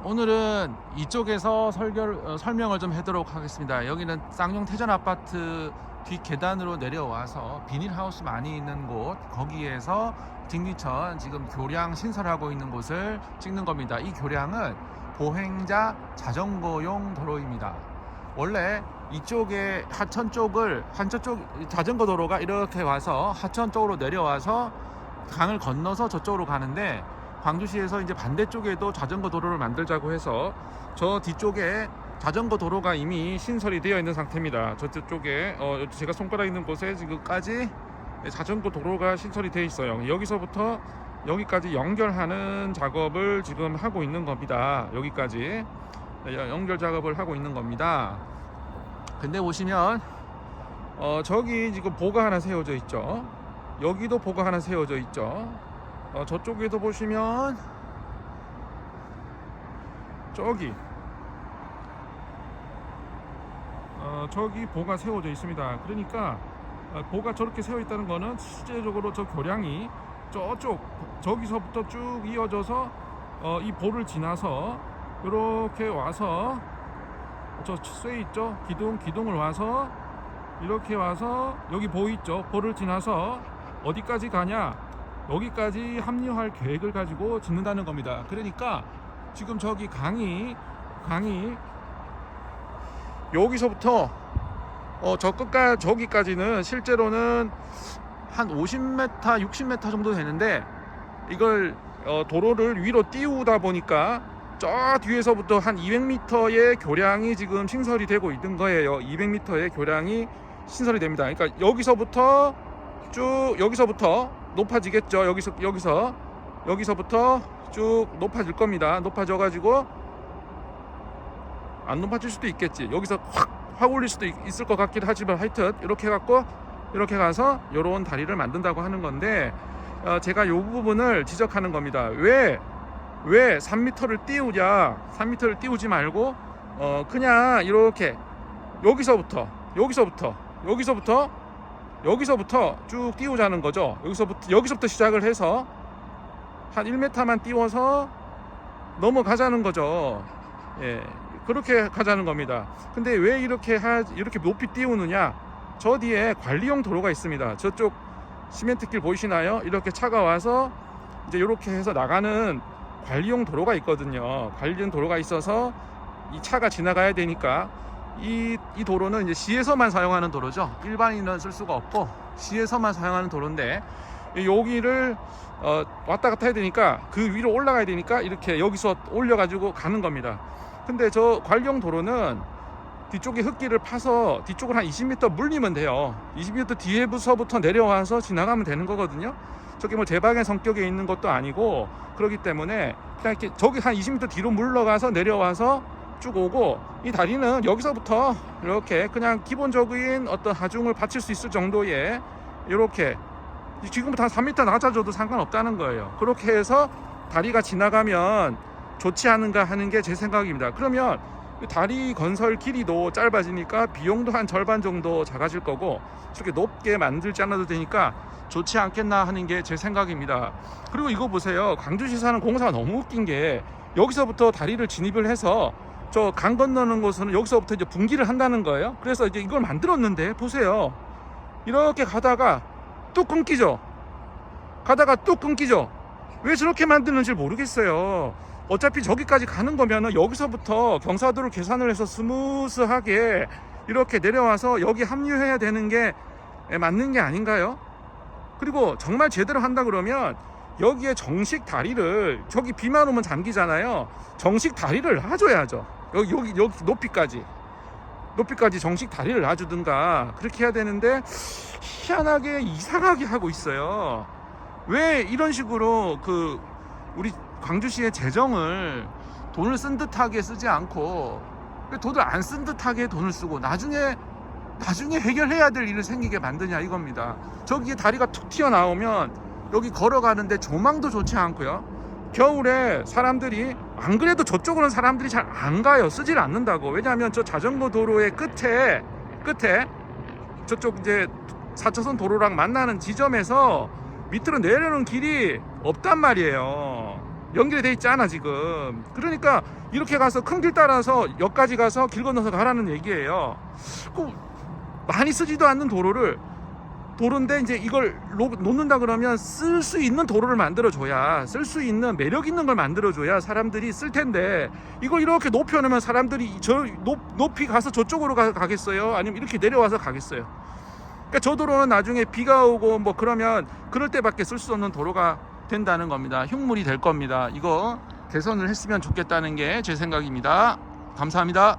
오늘은 이쪽에서 설명을 좀 해도록 하겠습니다. 여기는 쌍용 태전 아파트 뒷 계단으로 내려와서 비닐하우스 많이 있는 곳, 거기에서 직리천 지금 교량 신설하고 있는 곳을 찍는 겁니다. 이 교량은 보행자 자전거용 도로입니다. 원래 이쪽에 하천 쪽 자전거 도로가 이렇게 와서 하천 쪽으로 내려와서 강을 건너서 저쪽으로 가는데, 광주시에서 이제 반대쪽에도 자전거 도로를 만들자고 해서 저 뒤쪽에 자전거 도로가 이미 신설이 되어 있는 상태입니다. 저쪽에 제가 손가락 있는 곳에 지금까지 자전거 도로가 신설이 되어 있어요. 여기서부터 여기까지 연결하는 작업을 지금 하고 있는 겁니다. 여기까지 연결 작업을 하고 있는 겁니다. 근데 보시면 저기 지금 보가 하나 세워져 있죠. 여기도 보가 하나 세워져 있죠. 저쪽에도 보시면 저기 보가 세워져 있습니다. 그러니까 보가 저렇게 세워 있다는 거는 실제적으로 저 교량이 저기서부터 쭉 이어져서 이 보를 지나서 이렇게 와서 저 쇠 있죠? 기둥을 와서 이렇게 와서 여기 보 있죠? 보를 지나서 어디까지 가냐? 여기까지 합류할 계획을 가지고 짓는다는 겁니다. 그러니까 지금 저기 강이 여기서부터 저기까지는 실제로는 한 50m, 60m 정도 되는데, 이걸 도로를 위로 띄우다 보니까 저 뒤에서부터 한 200m의 교량이 지금 신설이 되고 있는 거예요. 200m의 교량이 신설이 됩니다. 그러니까 여기서부터 높아지겠죠. 여기서부터 쭉 높아질 겁니다. 높아져 가지고 안 높아질 수도 있겠지. 여기서 확 올릴 수도 있을 것 같기도 하지만, 하여튼 이렇게 갖고 이렇게 가서 이런 다리를 만든다고 하는 건데, 제가 이 부분을 지적하는 겁니다. 왜 3m를 띄우냐? 3m를 띄우지 말고 그냥 이렇게 여기서부터 쭉 띄우자는 거죠. 여기서부터 시작을 해서 한 1m만 띄워서 넘어가자는 거죠. 예, 그렇게 가자는 겁니다. 근데 왜 이렇게 높이 띄우느냐? 저 뒤에 관리용 도로가 있습니다. 저쪽 시멘트길 보이시나요? 이렇게 차가 와서 이제 이렇게 해서 나가는 관리용 도로가 있거든요. 관리용 도로가 있어서 이 차가 지나가야 되니까 이 도로는 이제 시에서만 사용하는 도로죠. 일반인은 쓸 수가 없고 시에서만 사용하는 도로인데, 여기를 왔다 갔다 해야 되니까 그 위로 올라가야 되니까 이렇게 여기서 올려가지고 가는 겁니다. 근데 저 관리용 도로는 뒤쪽에 흙길을 파서 뒤쪽을 한 20m 물리면 돼요. 20m 뒤에서부터 내려와서 지나가면 되는 거거든요. 저게 뭐 제방의 성격에 있는 것도 아니고, 그렇기 때문에 그냥 이렇게 저기 한 20m 뒤로 물러가서 내려와서 쭉 오고, 이 다리는 여기서부터 이렇게 그냥 기본적인 어떤 하중을 받칠 수 있을 정도의, 이렇게 지금부터 한 3m 낮아져도 상관없다는 거예요. 그렇게 해서 다리가 지나가면 좋지 않은가 하는 게 제 생각입니다. 그러면 다리 건설 길이도 짧아지니까 비용도 한 절반 정도 작아질 거고, 저렇게 높게 만들지 않아도 되니까 좋지 않겠나 하는 게 제 생각입니다. 그리고 이거 보세요. 광주시 사는 공사가 너무 웃긴 게, 여기서부터 다리를 진입을 해서 저 강 건너는 곳은 여기서부터 이제 분기를 한다는 거예요. 그래서 이제 이걸 만들었는데 보세요. 이렇게 가다가 뚝 끊기죠. 왜 저렇게 만드는지 모르겠어요. 어차피 저기까지 가는 거면은 여기서부터 경사도를 계산을 해서 스무스하게 이렇게 내려와서 여기 합류해야 되는 게 맞는 게 아닌가요? 그리고 정말 제대로 한다 그러면 여기에 정식 다리를, 저기 비만 오면 잠기잖아요. 정식 다리를 놔줘야죠. 여기 높이까지 정식 다리를 놔주든가 그렇게 해야 되는데, 희한하게 이상하게 하고 있어요. 왜 이런 식으로 우리 광주시의 재정을 돈을 쓴 듯하게 쓰지 않고, 돈을 안 쓴 듯하게 돈을 쓰고 나중에 해결해야 될 일을 생기게 만드냐 이겁니다. 저기에 다리가 툭 튀어나오면 여기 걸어가는데 조망도 좋지 않고요. 겨울에 사람들이, 안 그래도 저쪽으로는 사람들이 잘 안 가요. 쓰질 않는다고. 왜냐하면 저 자전거 도로의 끝에 저쪽 이제 4차선 도로랑 만나는 지점에서 밑으로 내려오는 길이 없단 말이에요. 연결이 돼 있지 않아 지금. 그러니까 이렇게 가서 큰 길 따라서 역까지 가서 길 건너서 가라는 얘기예요. 많이 쓰지도 않는 도로인데 이제 이걸 놓는다 그러면 쓸 수 있는 도로를 만들어줘야, 쓸 수 있는 매력 있는 걸 만들어줘야 사람들이 쓸 텐데, 이걸 이렇게 높여놓으면 사람들이 높이 가서 저쪽으로 가겠어요? 아니면 이렇게 내려와서 가겠어요? 그러니까 저 도로는 나중에 비가 오고 뭐 그러면 그럴 때밖에 쓸 수 없는 도로가 된다는 겁니다. 흉물이 될 겁니다. 이거 개선을 했으면 좋겠다는 게 제 생각입니다. 감사합니다.